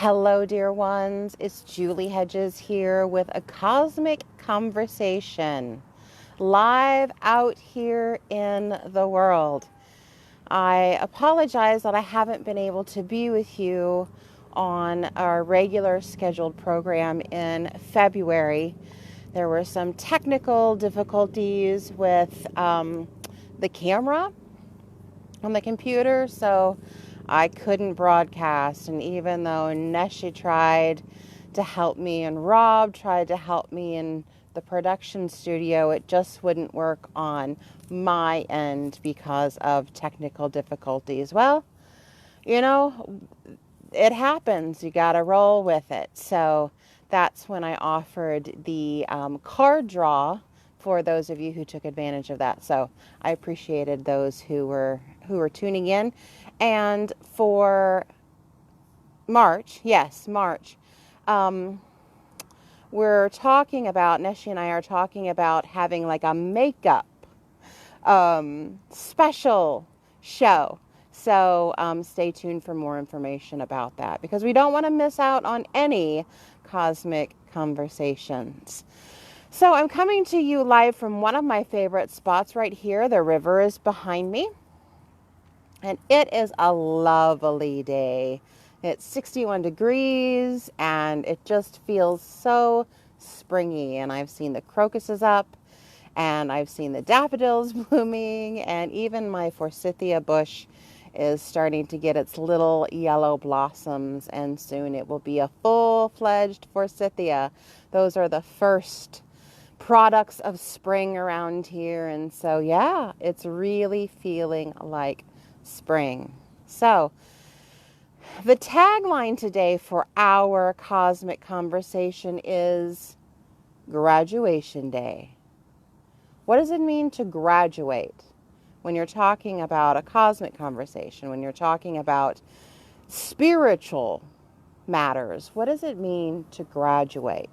Hello, dear ones. It's Julie Hedges here with a cosmic conversation live out here in the world. I apologize that I haven't been able to be with you on our regular scheduled program in February. There were some technical difficulties with the camera on the computer, so I couldn't broadcast. And even though Neshi tried to help me and Rob tried to help me in the production studio, it just wouldn't work on my end because of technical difficulties. Well, it happens. You got to roll with it. So that's when I offered the card draw for those of you who took advantage of that. So I appreciated those who were tuning in. And for March, yes, March, we're talking about, Neshi and I are talking about having like a makeup special show. So stay tuned for more information about that, because we don't want to miss out on any cosmic conversations. So I'm coming to you live from one of my favorite spots right here. The river is behind me, and it is a lovely day. It's 61 degrees, and it just feels so springy. And I've seen the crocuses up, and I've seen the daffodils blooming, and even my forsythia bush is starting to get its little yellow blossoms, and soon it will be a full-fledged forsythia. Those are the first products of spring around here, and so yeah, it's really feeling like spring. So the tagline today for our cosmic conversation is graduation day. What does it mean to graduate? When you're talking about a cosmic conversation, when you're talking about spiritual matters, what does it mean to graduate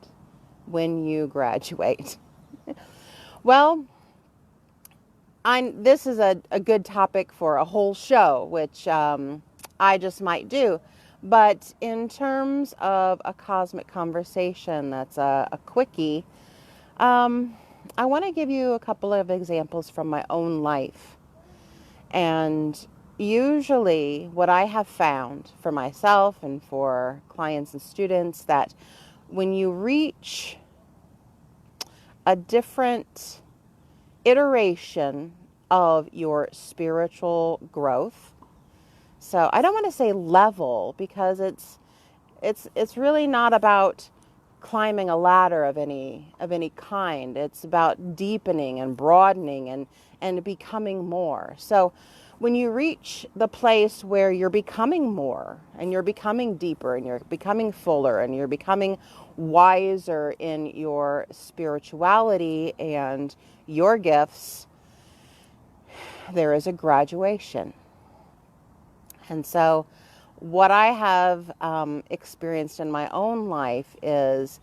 when you graduate? Well, this is a good topic for a whole show, which I just might do. But in terms of a cosmic conversation that's a quickie, I want to give you a couple of examples from my own life. And usually what I have found for myself and for clients and students, that when you reach a different iteration of your spiritual growth, so I don't want to say level, because it's really not about climbing a ladder of any kind. It's about deepening and broadening and becoming more. So when you reach the place where you're becoming more, and you're becoming deeper, and you're becoming fuller, and you're becoming wiser in your spirituality and your gifts, there is a graduation. And so what I have experienced in my own life is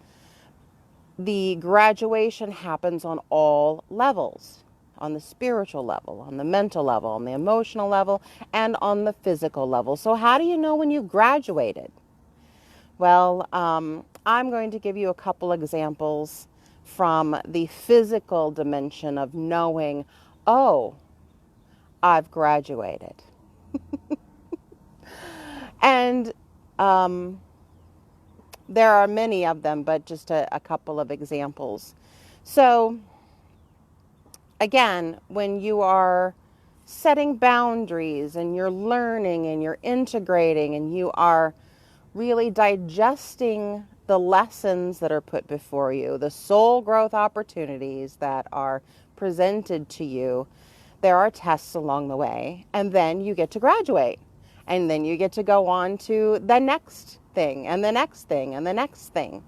the graduation happens on all levels, on the spiritual level, on the mental level, on the emotional level, and on the physical level. So how do you know when you've graduated? Well, I'm going to give you a couple examples from the physical dimension of knowing, oh, I've graduated. And there are many of them, but just a couple of examples. So again, when you are setting boundaries, and you're learning, and you're integrating, and you are really digesting the lessons that are put before you, the soul growth opportunities that are presented to you, there are tests along the way, and then you get to graduate. And then you get to go on to the next thing, and the next thing, and the next thing.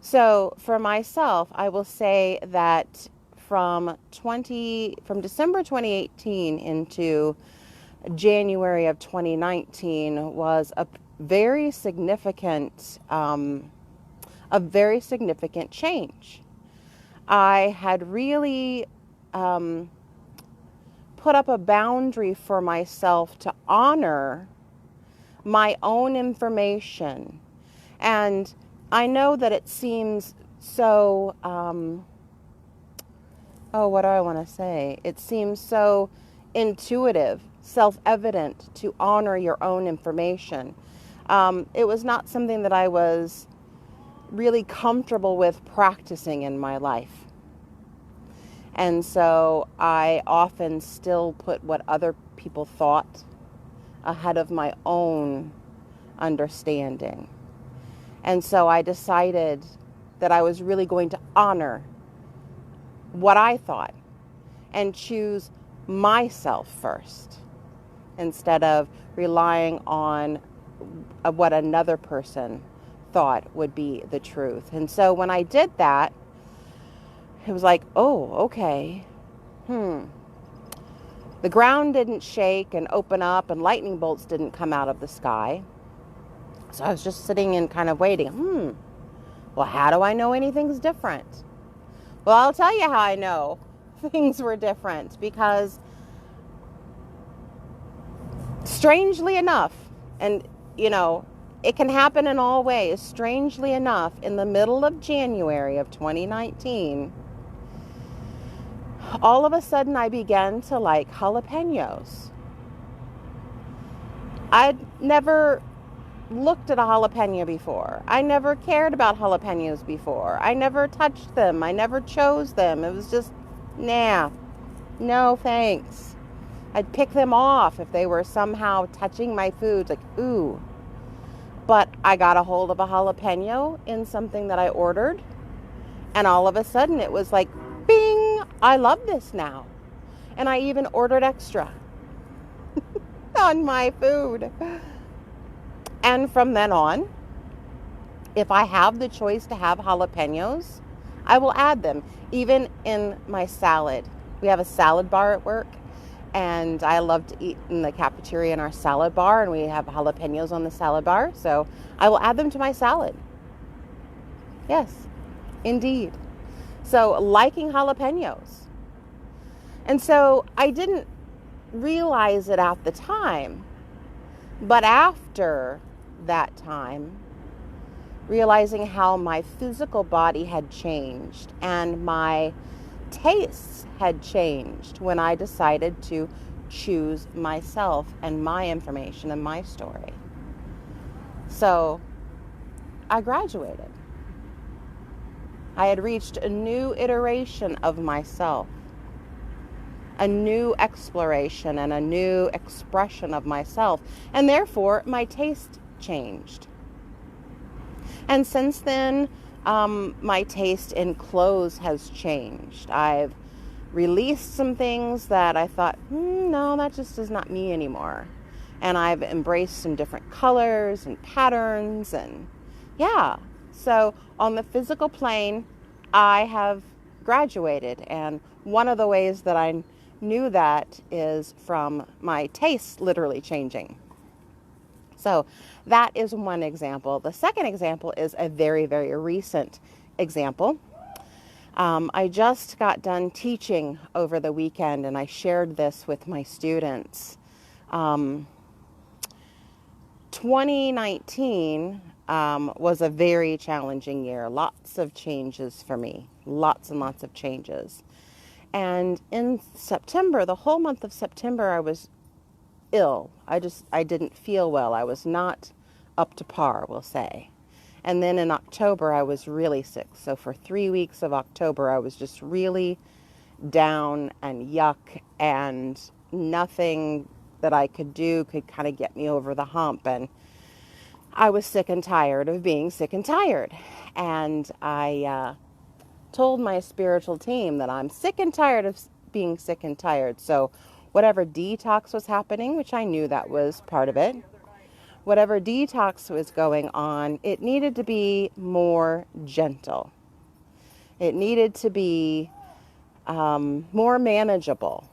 So for myself, I will say that from December 2018 into January of 2019 was a very significant change. I had really put up a boundary for myself to honor my own information And I know that it seems so, what do I want to say? It seems so intuitive, self-evident to honor your own information. It was not something that I was really comfortable with practicing in my life. And so I often still put what other people thought ahead of my own understanding. And so I decided that I was really going to honor what I thought and choose myself first instead of relying on what another person thought would be the truth. And so when I did that, it was like, oh, okay. The ground didn't shake and open up and lightning bolts didn't come out of the sky. So I was just sitting and kind of waiting. Well, how do I know anything's different? Well, I'll tell you how I know things were different, because strangely enough, and it can happen in all ways, strangely enough, in the middle of January of 2019, all of a sudden I began to like jalapenos. I'd never looked at a jalapeno before. I never cared about jalapenos before. I never touched them. I never chose them. It was just, nah, no thanks. I'd pick them off if they were somehow touching my food, like, ooh. But I got a hold of a jalapeno in something that I ordered, and all of a sudden it was like, bing, I love this now. And I even ordered extra on my food. And from then on, if I have the choice to have jalapenos, I will add them, even in my salad. We have a salad bar at work, and I love to eat in the cafeteria in our salad bar, and we have jalapenos on the salad bar, so I will add them to my salad. Yes, indeed. So, liking jalapenos. And so I didn't realize it at the time, but after that time, realizing how my physical body had changed and my tastes had changed when I decided to choose myself and my information and my story. So I graduated. I had reached a new iteration of myself, a new exploration and a new expression of myself, and therefore my taste changed. And since then, my taste in clothes has changed. I've released some things that I thought, no, that just is not me anymore. And I've embraced some different colors and patterns, and yeah. So on the physical plane, I have graduated, and one of the ways that I knew that is from my tastes literally changing. So that is one example. The second example is a very, very recent example. I just got done teaching over the weekend, and I shared this with my students. 2019 was a very challenging year. Lots of changes for me. Lots and lots of changes. And in September, the whole month of September, I was ill. I didn't feel well. I was not up to par, we'll say. And then in October, I was really sick. So for 3 weeks of October, I was just really down and yuck, and nothing that I could do could kind of get me over the hump. And I was sick and tired of being sick and tired. And I told my spiritual team that I'm sick and tired of being sick and tired. So whatever detox was happening, which I knew that was part of it, whatever detox was going on, it needed to be more gentle. It needed to be more manageable.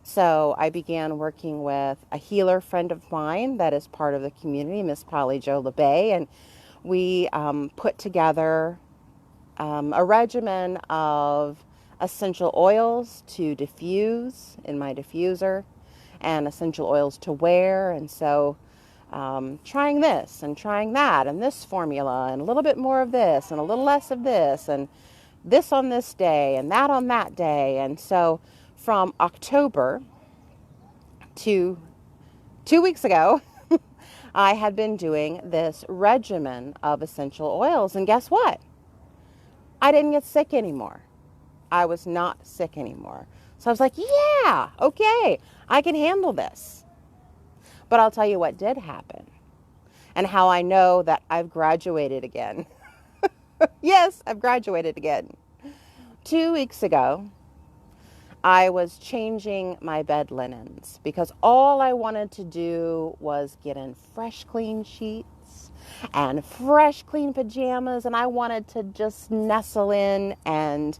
So I began working with a healer friend of mine that is part of the community, Miss Polly Jo LeBay, and we put together a regimen of essential oils to diffuse in my diffuser and essential oils to wear. And so trying this and trying that and this formula and a little bit more of this and a little less of this and this on this day and that on that day. And so from October to 2 weeks ago, I had been doing this regimen of essential oils. And guess what? I didn't get sick anymore. I was not sick anymore. So I was like, yeah, okay, I can handle this. But I'll tell you what did happen and how I know that I've graduated again. Yes, I've graduated again. 2 weeks ago, I was changing my bed linens because all I wanted to do was get in fresh, clean sheets and fresh, clean pajamas. And I wanted to just nestle in and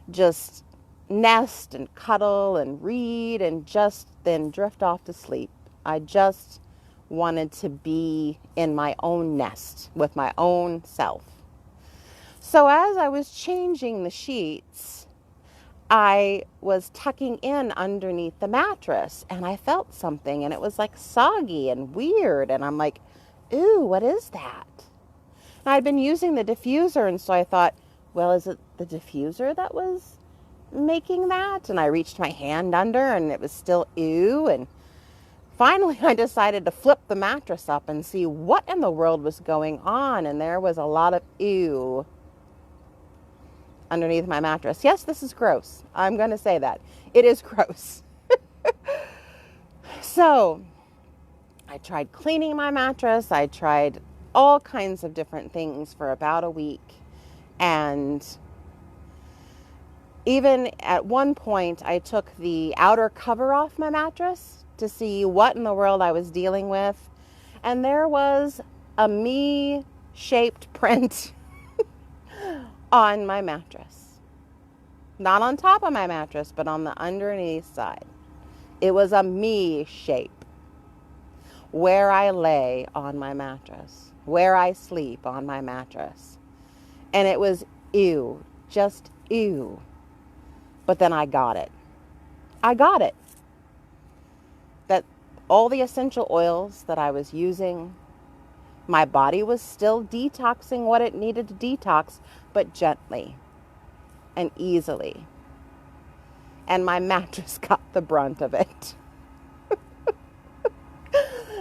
just nest and cuddle and read and just then drift off to sleep. I just wanted to be in my own nest with my own self. So as I was changing the sheets, I was tucking in underneath the mattress and I felt something and it was like soggy and weird. And I'm like, ooh, what is that? And I'd been using the diffuser. And so I thought, well, is it the diffuser that was making that? And I reached my hand under and it was still ew. And finally I decided to flip the mattress up and see what in the world was going on. And there was a lot of ew underneath my mattress. Yes, this is gross. I'm going to say that. It is gross. So I tried cleaning my mattress. I tried all kinds of different things for about a week. And even at one point, I took the outer cover off my mattress to see what in the world I was dealing with. And there was a me-shaped print on my mattress. Not on top of my mattress, but on the underneath side. It was a me shape. Where I lay on my mattress. Where I sleep on my mattress. And it was ew. Just ew. But then I got it. I got it. That all the essential oils that I was using, my body was still detoxing what it needed to detox, but gently and easily. And my mattress got the brunt of it.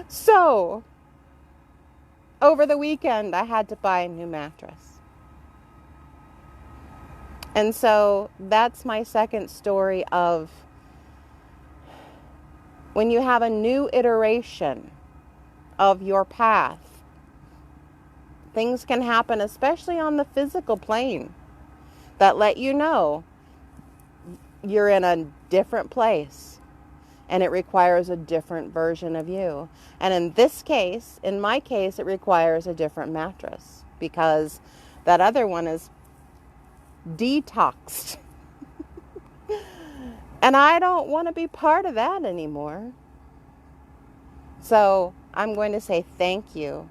So, over the weekend, I had to buy a new mattress. And so, that's my second story of when you have a new iteration of your path, things can happen, especially on the physical plane, that let you know you're in a different place and it requires a different version of you. And in this case, in my case, it requires a different mattress because that other one is detoxed. And I don't want to be part of that anymore. So I'm going to say thank you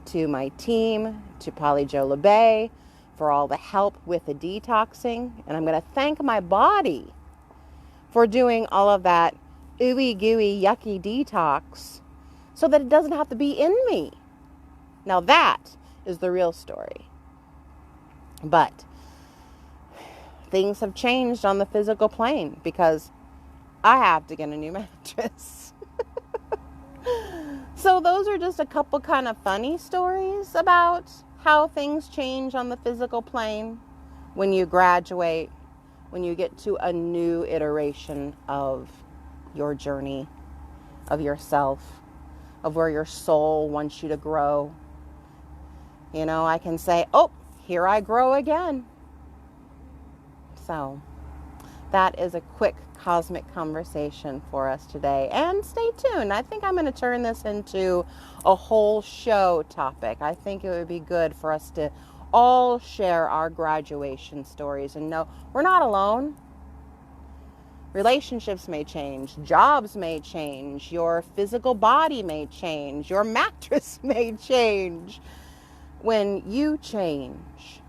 to my team, to Polly Jo LeBay, for all the help with the detoxing. And I'm going to thank my body for doing all of that ooey gooey yucky detox so that it doesn't have to be in me. Now that is the real story. But things have changed on the physical plane because I have to get a new mattress. So those are just a couple kind of funny stories about how things change on the physical plane when you graduate, when you get to a new iteration of your journey, of yourself, of where your soul wants you to grow. You know, I can say, oh, here I grow again. So that is a quick cosmic conversation for us today. And stay tuned. I think I'm going to turn this into a whole show topic. I think it would be good for us to all share our graduation stories and know we're not alone. Relationships may change, jobs may change, your physical body may change, your mattress may change. When you change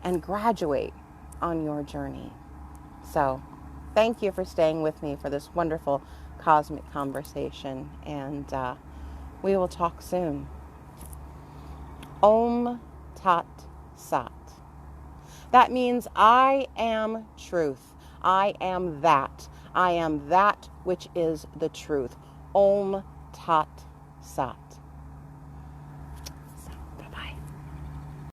and graduate on your journey. So, thank you for staying with me for this wonderful cosmic conversation. And We will talk soon. Om Tat Sat. That means I am truth. I am that. I am that which is the truth. Om Tat Sat.